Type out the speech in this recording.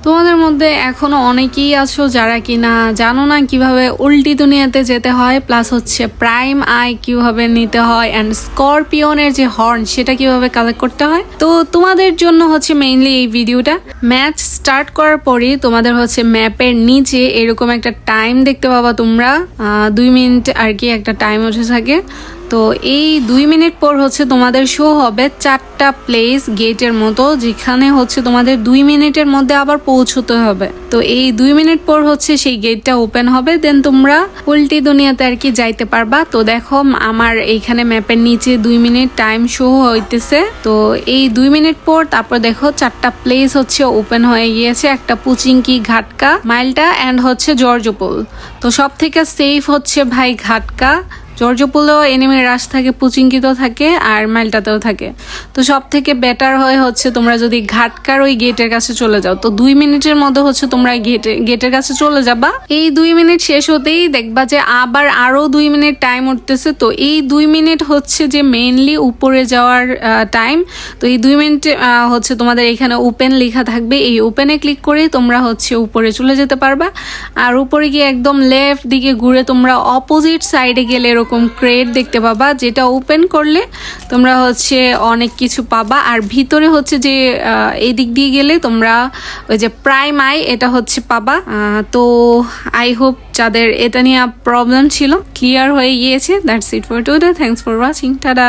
তোমাদের মধ্যে এখনো অনেকেই আছো যারা কিনা জানো না কিভাবে উল্টি দুনিয়াতে যেতে হয়, প্লাস হচ্ছে প্রাইম আই কিভাবে নিতে হয় অ্যান্ড স্করপিয়নের যে হর্ন সেটা কিভাবে কালেক্ট করতে হয়। তো তোমাদের জন্য হচ্ছে মেইনলি এই ভিডিওটা। ম্যাচ স্টার্ট করার পরেই তোমাদের হচ্ছে ম্যাপের নিচে এরকম একটা টাইম দেখতে পাবা তোমরা, 2 মিনিট আর কি একটা টাইম উঠে থাকে। তো এই 2 মিনিট পর হচ্ছে তোমাদের শো হবে 4টা প্লেস গেটের মতো, যেখানে হচ্ছে তোমাদের 2 মিনিটের মধ্যে আবার পৌঁছতে হবে। তো এই 2 মিনিট পর হচ্ছে সেই গেটটা ওপেন হবে, দেন তোমরা উল্টি দুনিয়াতে আর কি যাইতে পারবা। তো দেখো আমার এইখানে ম্যাপের নিচে 2 মিনিট টাইম শো হইতেছে। তো এই 2 মিনিট পর তারপর দেখো 4টা প্লেস হচ্ছে ওপেন হয়ে গিয়েছে, একটা পুচিংকি, ঘাটকা, মাইলটা অ্যান্ড হচ্ছে জর্জপুল। তো সব থেকে সেফ হচ্ছে ভাই ঘাটকা। জর্জপুলেও এনিমির রাশ থাকে, পুচিংকিতেও থাকে আর মাইলটাতেও থাকে। তো সব থেকে বেটার হয় হচ্ছে তোমরা যদি ঘাটকার ওই গেটের কাছে চলে যাও। তো 2 মিনিটের মধ্যে হচ্ছে তোমরা গেটের কাছে চলে যাবা। এই 2 মিনিট শেষ হতেই দেখবা যে আবার আরো 2 মিনিট টাইম উঠতেছে। তো এই 2 মিনিট হচ্ছে যে মেইনলি উপরে যাওয়ার টাইম। তো এই 2 মিনিট হচ্ছে তোমাদের এখানে ওপেন লেখা থাকবে, এই ওপেনে ক্লিক করে তোমরা হচ্ছে উপরে চলে যেতে পারবা। আর উপরে গিয়ে একদম লেফট দিকে ঘুরে তোমরা অপোজিট সাইডে গেলে এরকম ক্রেট দেখতে পাবা, যেটা ওপেন করলে তোমরা হচ্ছে অনেক কিছু পাবা। আর ভিতরে হচ্ছে যে এই দিক দিয়ে গেলে তোমরা ওই যে প্রাইম আই এটা হচ্ছে পাবা। তো আই হোপ যাদের এটা নিয়ে প্রবলেম ছিল ক্লিয়ার হয়ে গিয়েছে। That's it for today, thanks for watching, tata.